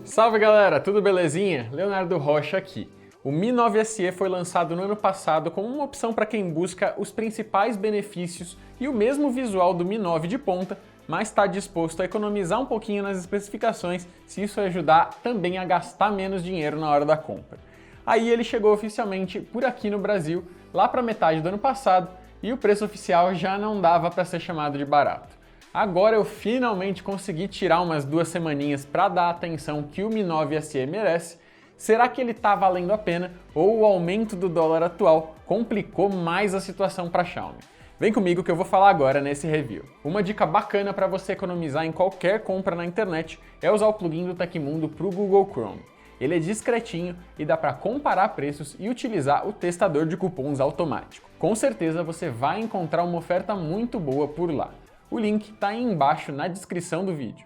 Salve galera, tudo belezinha? Leonardo Rocha aqui. O Mi 9 SE foi lançado no ano passado como uma opção para quem busca os principais benefícios e o mesmo visual do Mi 9 de ponta, mas está disposto a economizar um pouquinho nas especificações se isso ajudar também a gastar menos dinheiro na hora da compra. Aí ele chegou oficialmente por aqui no Brasil, lá para metade do ano passado, e o preço oficial já não dava para ser chamado de barato. Agora eu finalmente consegui tirar umas 2 semaninhas para dar a atenção que o Mi 9 SE merece. Será que ele está valendo a pena ou o aumento do dólar atual complicou mais a situação para a Xiaomi? Vem comigo que eu vou falar agora nesse review. Uma dica bacana para você economizar em qualquer compra na internet é usar o plugin do Tecmundo para o Google Chrome. Ele é discretinho e dá para comparar preços e utilizar o testador de cupons automático. Com certeza você vai encontrar uma oferta muito boa por lá. O link está aí embaixo na descrição do vídeo.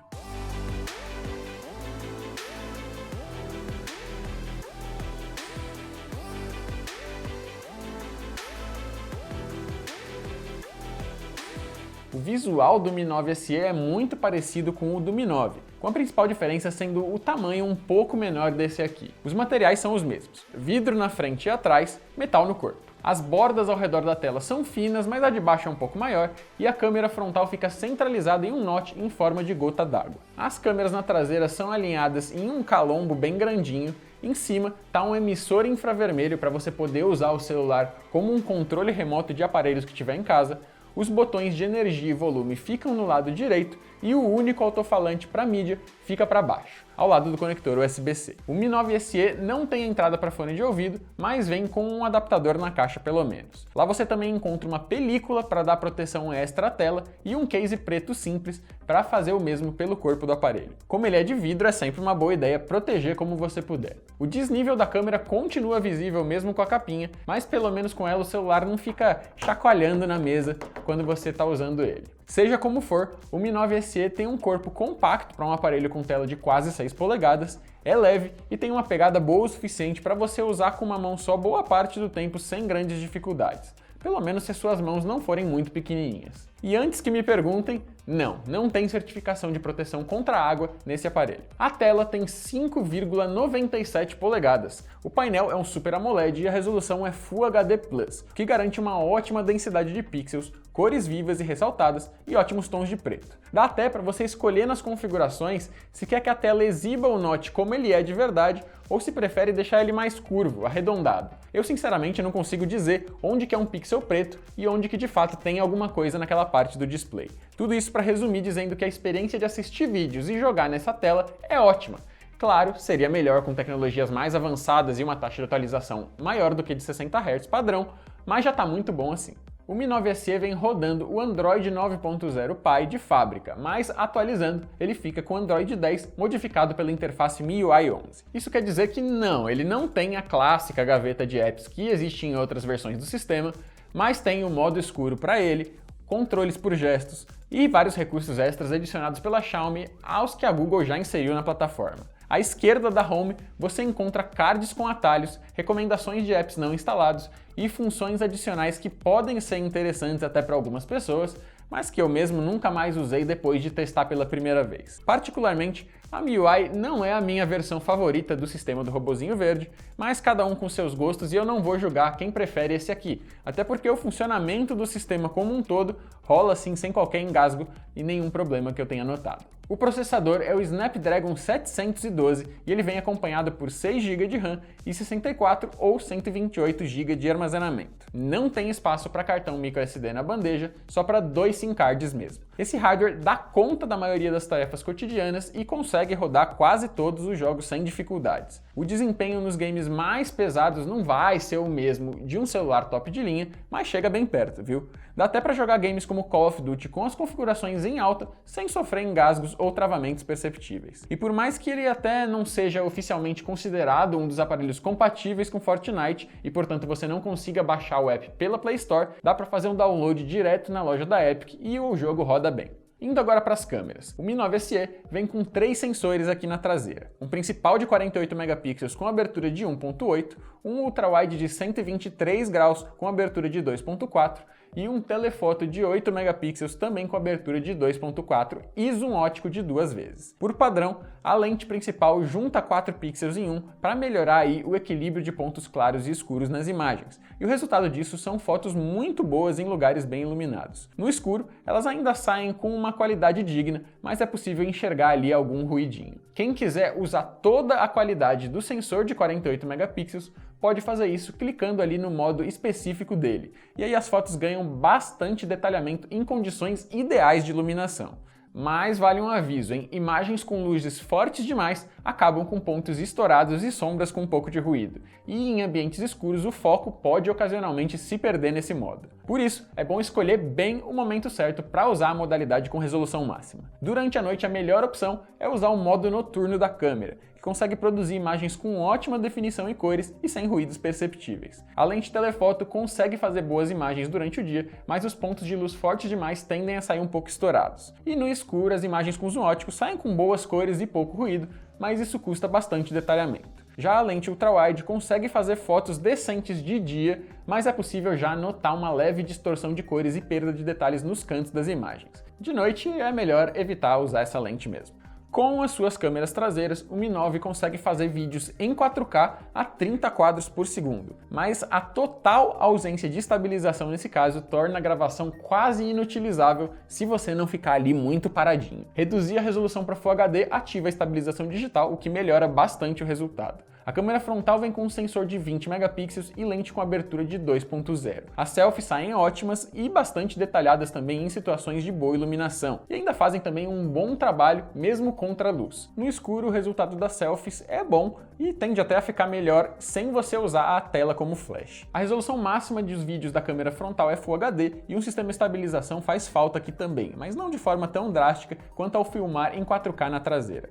O visual do Mi 9 SE é muito parecido com o do Mi 9, com a principal diferença sendo o tamanho um pouco menor desse aqui. Os materiais são os mesmos, vidro na frente e atrás, metal no corpo. As bordas ao redor da tela são finas, mas a de baixo é um pouco maior, e a câmera frontal fica centralizada em um notch em forma de gota d'água. As câmeras na traseira são alinhadas em um calombo bem grandinho. Em cima está um emissor infravermelho para você poder usar o celular como um controle remoto de aparelhos que tiver em casa. Os botões de energia e volume ficam no lado direito e o único alto-falante para mídia fica para baixo, ao lado do conector USB-C. O Mi 9 SE não tem entrada para fone de ouvido, mas vem com um adaptador na caixa pelo menos. Lá você também encontra uma película para dar proteção extra à tela e um case preto simples para fazer o mesmo pelo corpo do aparelho. Como ele é de vidro, é sempre uma boa ideia proteger como você puder. O desnível da câmera continua visível mesmo com a capinha, mas pelo menos com ela o celular não fica chacoalhando na mesa quando você está usando ele. Seja como for, o Mi 9 SE tem um corpo compacto para um aparelho com tela de quase 6 polegadas, é leve e tem uma pegada boa o suficiente para você usar com uma mão só boa parte do tempo sem grandes dificuldades, pelo menos se suas mãos não forem muito pequenininhas. E antes que me perguntem, não tem certificação de proteção contra água nesse aparelho. A tela tem 5,97 polegadas. O painel é um Super AMOLED e a resolução é Full HD+, o que garante uma ótima densidade de pixels, cores vivas e ressaltadas e ótimos tons de preto. Dá até para você escolher nas configurações se quer que a tela exiba o notch como ele é de verdade ou se prefere deixar ele mais curvo, arredondado. Eu sinceramente não consigo dizer onde que é um pixel preto e onde que de fato tem alguma coisa naquela parte do display. Tudo isso para resumir dizendo que a experiência de assistir vídeos e jogar nessa tela é ótima. Claro, seria melhor com tecnologias mais avançadas e uma taxa de atualização maior do que de 60 Hz padrão, mas já está muito bom assim. O Mi 9 SE vem rodando o Android 9.0 Pie de fábrica, mas atualizando, ele fica com o Android 10 modificado pela interface MIUI 11. Isso quer dizer que ele não tem a clássica gaveta de apps que existe em outras versões do sistema, mas tem o modo escuro para ele, controles por gestos e vários recursos extras adicionados pela Xiaomi aos que a Google já inseriu na plataforma. À esquerda da Home, você encontra cards com atalhos, recomendações de apps não instalados e funções adicionais que podem ser interessantes até para algumas pessoas, mas que eu mesmo nunca mais usei depois de testar pela primeira vez. Particularmente, a MIUI não é a minha versão favorita do sistema do robozinho verde, mas cada um com seus gostos e eu não vou julgar quem prefere esse aqui, até porque o funcionamento do sistema como um todo rola assim sem qualquer engasgo e nenhum problema que eu tenha notado. O processador é o Snapdragon 712 e ele vem acompanhado por 6 GB de RAM e 64 ou 128 GB de armazenamento. Não tem espaço para cartão microSD na bandeja, só para 2 SIM cards mesmo. Esse hardware dá conta da maioria das tarefas cotidianas e consegue rodar quase todos os jogos sem dificuldades. O desempenho nos games mais pesados não vai ser o mesmo de um celular top de linha, mas chega bem perto, viu? Dá até para jogar games como Call of Duty com as configurações em alta, sem sofrer engasgos ou travamentos perceptíveis. E por mais que ele até não seja oficialmente considerado um dos aparelhos compatíveis com Fortnite e portanto você não consiga baixar o app pela Play Store, dá para fazer um download direto na loja da Epic e o jogo roda bem. Indo agora para as câmeras. O Mi 9 SE vem com 3 sensores aqui na traseira. Um principal de 48 megapixels com abertura de 1.8, um ultrawide de 123 graus com abertura de 2.4 e um telefoto de 8 megapixels também com abertura de 2.4 e zoom ótico de 2 vezes. Por padrão, a lente principal junta 4 pixels em um para melhorar aí o equilíbrio de pontos claros e escuros nas imagens, e o resultado disso são fotos muito boas em lugares bem iluminados. No escuro, elas ainda saem com uma qualidade digna, mas é possível enxergar ali algum ruidinho. Quem quiser usar toda a qualidade do sensor de 48 megapixels, pode fazer isso clicando ali no modo específico dele, e aí as fotos ganham bastante detalhamento em condições ideais de iluminação. Mas vale um aviso, hein? Imagens com luzes fortes demais acabam com pontos estourados e sombras com um pouco de ruído, e em ambientes escuros o foco pode ocasionalmente se perder nesse modo. Por isso, é bom escolher bem o momento certo para usar a modalidade com resolução máxima. Durante a noite, a melhor opção é usar o modo noturno da câmera, que consegue produzir imagens com ótima definição e cores e sem ruídos perceptíveis. A lente telefoto consegue fazer boas imagens durante o dia, mas os pontos de luz fortes demais tendem a sair um pouco estourados. E no escuro, as imagens com zoom ótico saem com boas cores e pouco ruído, mas isso custa bastante detalhamento. Já a lente ultrawide consegue fazer fotos decentes de dia, mas é possível já notar uma leve distorção de cores e perda de detalhes nos cantos das imagens. De noite é melhor evitar usar essa lente mesmo. Com as suas câmeras traseiras, o Mi 9 consegue fazer vídeos em 4K a 30 quadros por segundo, mas a total ausência de estabilização nesse caso torna a gravação quase inutilizável se você não ficar ali muito paradinho. Reduzir a resolução para Full HD ativa a estabilização digital, o que melhora bastante o resultado. A câmera frontal vem com um sensor de 20 megapixels e lente com abertura de 2.0. As selfies saem ótimas e bastante detalhadas também em situações de boa iluminação, e ainda fazem também um bom trabalho mesmo contra a luz. No escuro, o resultado das selfies é bom e tende até a ficar melhor sem você usar a tela como flash. A resolução máxima dos vídeos da câmera frontal é Full HD e um sistema de estabilização faz falta aqui também, mas não de forma tão drástica quanto ao filmar em 4K na traseira.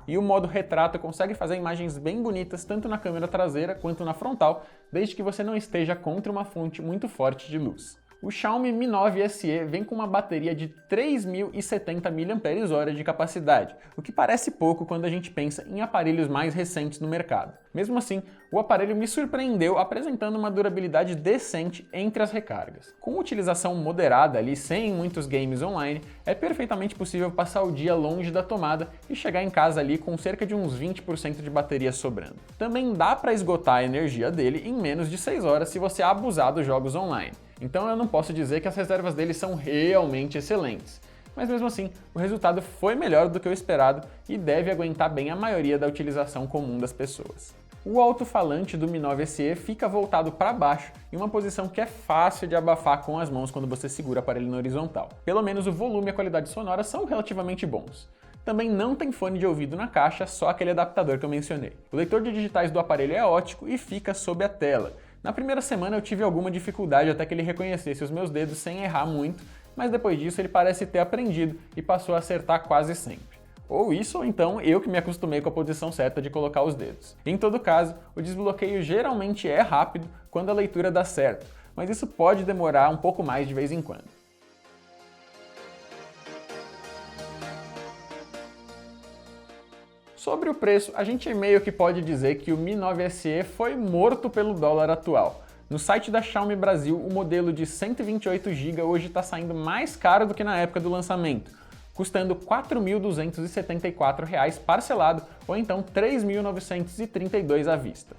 E o modo retrato consegue fazer imagens bem bonitas tanto na câmera traseira quanto na frontal, desde que você não esteja contra uma fonte muito forte de luz. O Xiaomi Mi 9 SE vem com uma bateria de 3.070 mAh de capacidade, o que parece pouco quando a gente pensa em aparelhos mais recentes no mercado. Mesmo assim, o aparelho me surpreendeu apresentando uma durabilidade decente entre as recargas. Com utilização moderada ali, sem muitos games online, é perfeitamente possível passar o dia longe da tomada e chegar em casa ali com cerca de uns 20% de bateria sobrando. Também dá para esgotar a energia dele em menos de 6 horas se você abusar dos jogos online. Então eu não posso dizer que as reservas dele são realmente excelentes, mas mesmo assim o resultado foi melhor do que o esperado e deve aguentar bem a maioria da utilização comum das pessoas. O alto-falante do Mi 9 SE fica voltado para baixo em uma posição que é fácil de abafar com as mãos quando você segura o aparelho na horizontal. Pelo menos o volume e a qualidade sonora são relativamente bons. Também não tem fone de ouvido na caixa, só aquele adaptador que eu mencionei. O leitor de digitais do aparelho é ótico e fica sob a tela. Na primeira semana eu tive alguma dificuldade até que ele reconhecesse os meus dedos sem errar muito, mas depois disso ele parece ter aprendido e passou a acertar quase sempre. Ou isso, ou então eu que me acostumei com a posição certa de colocar os dedos. Em todo caso, o desbloqueio geralmente é rápido quando a leitura dá certo, mas isso pode demorar um pouco mais de vez em quando. Sobre o preço, a gente meio que pode dizer que o Mi 9 SE foi morto pelo dólar atual. No site da Xiaomi Brasil, o modelo de 128 GB hoje está saindo mais caro do que na época do lançamento, custando R$ 4.274 parcelado ou então R$ 3.932 à vista.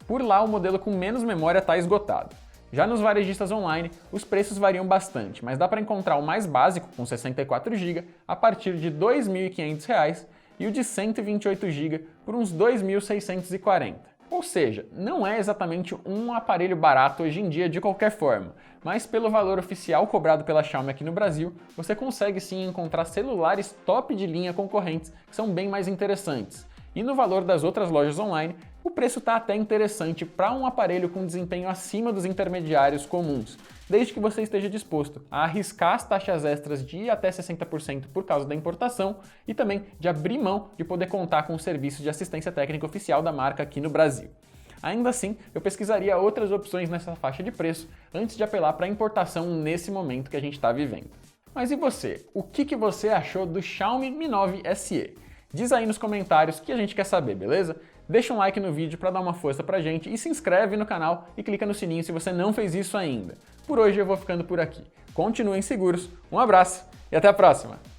Por lá, o modelo com menos memória está esgotado. Já nos varejistas online, os preços variam bastante, mas dá para encontrar o mais básico, com 64 GB, a partir de R$ 2.500 e o de 128 GB por uns R$ 2.640. Ou seja, não é exatamente um aparelho barato hoje em dia de qualquer forma, mas pelo valor oficial cobrado pela Xiaomi aqui no Brasil, você consegue sim encontrar celulares top de linha concorrentes que são bem mais interessantes. E no valor das outras lojas online, o preço está até interessante para um aparelho com desempenho acima dos intermediários comuns, desde que você esteja disposto a arriscar as taxas extras de até 60% por causa da importação e também de abrir mão de poder contar com o serviço de assistência técnica oficial da marca aqui no Brasil. Ainda assim, eu pesquisaria outras opções nessa faixa de preço antes de apelar para a importação nesse momento que a gente está vivendo. Mas e você? O que você achou do Xiaomi Mi 9 SE? Diz aí nos comentários que a gente quer saber, beleza? deixa um like no vídeo para dar uma força pra gente e se inscreve no canal e clica no sininho se você não fez isso ainda. Por hoje eu vou ficando por aqui. Continuem seguros, um abraço e até a próxima!